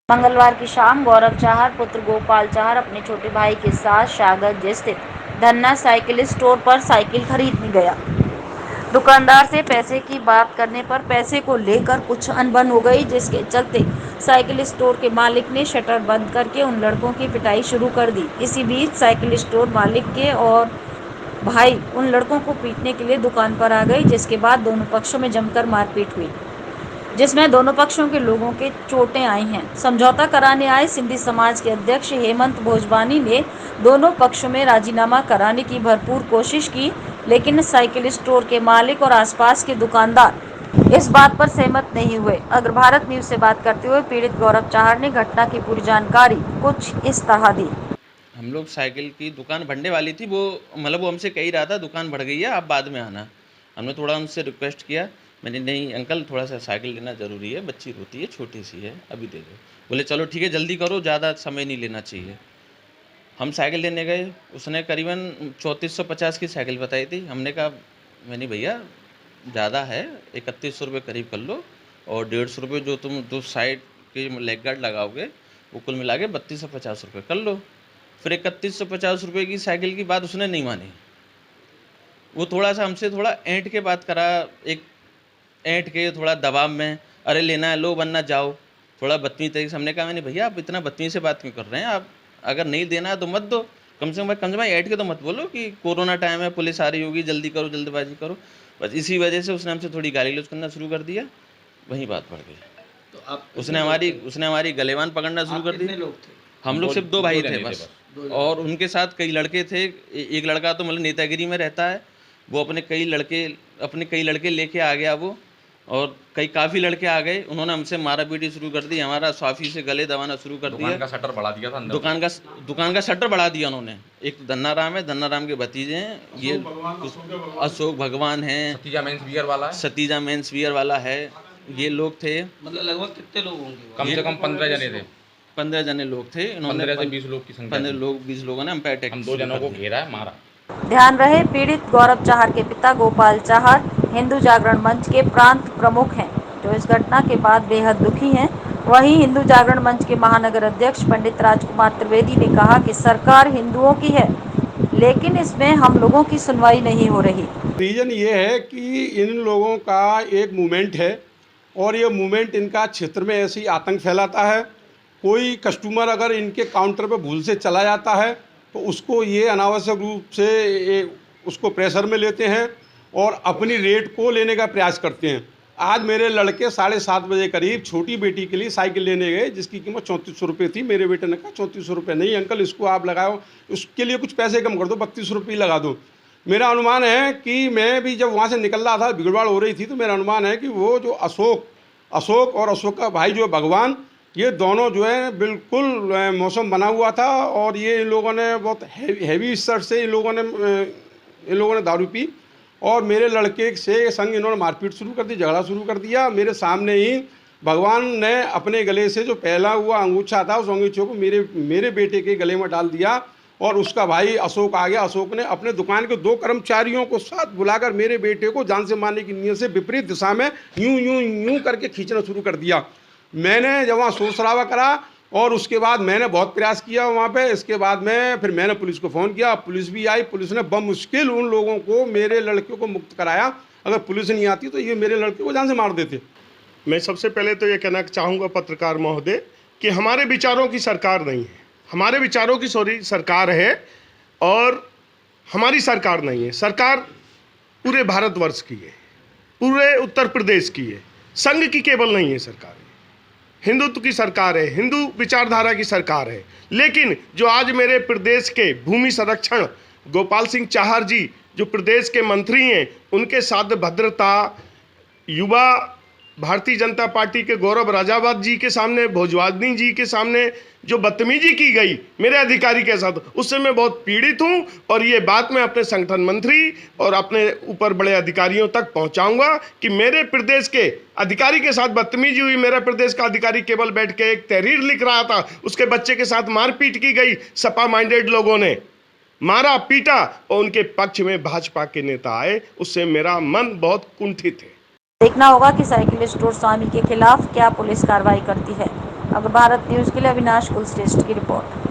मंगलवार की शाम गौरव चाहर पुत्र गोपाल चाहर अपने छोटे भाई के साथ शाहगंज स्थित धन्ना साइकिल स्टोर पर साइकिल खरीदने गया। दुकानदार से पैसे की बात करने पर पैसे को लेकर कुछ अनबन हो गई, जिसके चलते साइकिल स्टोर के मालिक ने शटर बंद करके उन लड़कों की पिटाई शुरू कर दी। इसी बीच साइकिल स्टोर मालिक के और भाई उन लड़कों को पीटने के लिए दुकान पर आ गई, जिसके बाद दोनों पक्षों में जमकर मारपीट हुई, जिसमें दोनों पक्षों के लोगों के चोटें आई हैं। समझौता कराने आए सिंधी समाज के अध्यक्ष हेमंत भोजवानी ने दोनों पक्षों में राजीनामा कराने की भरपूर कोशिश की, लेकिन साइकिल स्टोर के मालिक और आसपास के दुकानदार इस बात पर सहमत नहीं हुए। अगर भारत न्यूज से बात करते हुए पीड़ित गौरव चाहर ने घटना की पूरी जानकारी कुछ इस तरह दी। हम लोग साइकिल की दुकान बढ़ने वाली थी, वो हमसे कह ही रहा था दुकान बढ़ गई है, आप बाद में आना। हमने थोड़ा उनसे रिक्वेस्ट किया, मैंने नहीं अंकल थोड़ा सा साइकिल लेना ज़रूरी है, बच्ची रोती है, छोटी सी है, अभी दे दो। बोले चलो ठीक है जल्दी करो, ज़्यादा समय नहीं लेना चाहिए। हम साइकिल लेने गए, उसने करीबन 3450 की साइकिल बताई थी। हमने कहा मैंने भैया ज़्यादा है, 3100 रुपये करीब कर लो, और 150 रुपये जो तुम दो साइड के लेग गार्ड लगाओगे वो कुल मिला के 3250 रुपये कर लो। फिर 3150 रुपये की साइकिल की बात उसने नहीं मानी। वो थोड़ा सा हमसे थोड़ा ऐंठ के बात करा, एक ऐंठ के थोड़ा दबाव में, अरे लेना है लो वरना जाओ, थोड़ा बदतमीज तरीके से। हमने कहा मैंने भैया आप इतना बदतमीज से बात क्यों कर रहे हैं, आप अगर नहीं देना है तो मत दो, कम से कम ऐंठ के तो मत बोलो कि कोरोना टाइम है, पुलिस आ रही होगी, जल्दी करो, जल्दबाजी करो। बस इसी वजह से उसने हमसे थोड़ी गाली गलौज करना शुरू कर दिया, वहीं बात बढ़ गई। तो आप उसने हमारी गलेवान पकड़ना शुरू कर दी। लोग थे? हम लोग सिर्फ 2 भाई थे बस, और उनके साथ कई लड़के थे। एक लड़का तो नेतागिरी में रहता है, वो अपने कई लड़के लेके आ गया वो, और काफ़ी लड़के आ गए, उन्होंने हमसे मारा पीटी शुरू कर दी, हमारा स्वाफी से गले दबाना शुरू कर दिया। दुकान का शटर बढ़ा दिया था अंदर। दुकान का शटर बढ़ा दिया उन्होंने। एक तो धन्ना राम है, धन्ना राम के भतीजे हैं, ये अशोक भगवान हैं, सतीजा मेंस वियर वाला है, सतीजा मेंस वियर वाला है, ये लोग थे। मतलब लगभग कितने लोग होंगे? कम से कम 15 जने थे। 15 जने लोग थे। इन्होंने 15 से 20 लोग की संख्या 20 लोगों ने हम पे अटैक। हम 2 जनों को घेरा है, मारा। ध्यान रहे पीड़ित गौरव चाहर के पिता गोपाल चाहर हिंदू जागरण मंच के प्रांत प्रमुख हैं, जो इस घटना के बाद बेहद दुखी हैं। वहीं हिंदू जागरण मंच के महानगर अध्यक्ष पंडित राजकुमार त्रिवेदी ने कहा कि सरकार हिंदुओं की है, लेकिन इसमें हम लोगों की सुनवाई नहीं हो रही। रीज़न ये है कि इन लोगों का एक मूवमेंट है, और ये मूवमेंट इनका क्षेत्र में ऐसे ही आतंक फैलाता है। कोई कस्टमर अगर इनके काउंटर पर भूल से चला जाता है तो उसको ये अनावश्यक रूप से उसको प्रेशर में लेते हैं और अपनी रेट को लेने का प्रयास करते हैं। आज मेरे लड़के 7:30 बजे करीब छोटी बेटी के लिए साइकिल लेने गए, जिसकी कीमत 3400 रुपये थी। मेरे बेटे ने कहा 3400 रुपये नहीं अंकल, इसको आप लगाओ, उसके लिए कुछ पैसे कम कर दो, 3200 रुपये लगा दो। मेरा अनुमान है कि मैं भी जब वहाँ से निकल रहा था, भीड़भाड़ हो रही थी, तो मेरा अनुमान है कि वो जो अशोक और अशोक का भाई जो भगवान, ये दोनों जो है बिल्कुल मौसम बना हुआ था, और ये इन लोगों ने बहुत हैवी स्तर से इन लोगों ने दारू पी, और मेरे लड़के से संग इन्होंने मारपीट शुरू कर दी, झगड़ा शुरू कर दिया। मेरे सामने ही भगवान ने अपने गले से जो पहला हुआ अंगूछा था, उस अंगूछे को मेरे बेटे के गले में डाल दिया, और उसका भाई अशोक आ गया। अशोक ने अपने दुकान के 2 कर्मचारियों को साथ बुलाकर मेरे बेटे को जान से मारने की नीयत से विपरीत दिशा में यूं करके खींचना शुरू कर दिया। मैंने जब वहाँ शोर शराबा करा, और उसके बाद मैंने बहुत प्रयास किया वहाँ पे। इसके बाद में फिर मैंने पुलिस को फ़ोन किया, पुलिस भी आई। पुलिस ने बमुश्किल उन लोगों को, मेरे लड़के को मुक्त कराया। अगर पुलिस नहीं आती तो ये मेरे लड़के को जान से मार देते। मैं सबसे पहले तो ये कहना चाहूँगा पत्रकार महोदय कि हमारे विचारों की सरकार नहीं है, हमारे विचारों की सरकार है, और हमारी सरकार नहीं है। सरकार पूरे भारतवर्ष की है, पूरे उत्तर प्रदेश की है, संघ की केवल नहीं है सरकार, हिंदुत्व की सरकार है, हिंदू विचारधारा की सरकार है। लेकिन जो आज मेरे प्रदेश के भूमि संरक्षण गोपाल सिंह चाहर जी जो प्रदेश के मंत्री हैं, उनके साथ भद्रता, युवा भारतीय जनता पार्टी के गौरव राजावत जी के सामने, भोजवानी जी के सामने जो बदतमीजी की गई मेरे अधिकारी के साथ, उससे मैं बहुत पीड़ित हूं, और ये बात मैं अपने संगठन मंत्री और अपने ऊपर बड़े अधिकारियों तक पहुंचाऊंगा कि मेरे प्रदेश के अधिकारी के साथ बदतमीजी हुई। मेरा प्रदेश का अधिकारी केवल बैठ के एक तहरीर लिख रहा था, उसके बच्चे के साथ मारपीट की गई। सपा माइंडेड लोगों ने मारा पीटा, और उनके पक्ष में भाजपा के नेता आए, उससे मेरा मन बहुत कुंठित है। देखना होगा कि साइकिल स्टोर स्वामी के खिलाफ क्या पुलिस कार्रवाई करती है। अगर भारत न्यूज़ के लिए अविनाश कुलश्रेष्ठ की रिपोर्ट।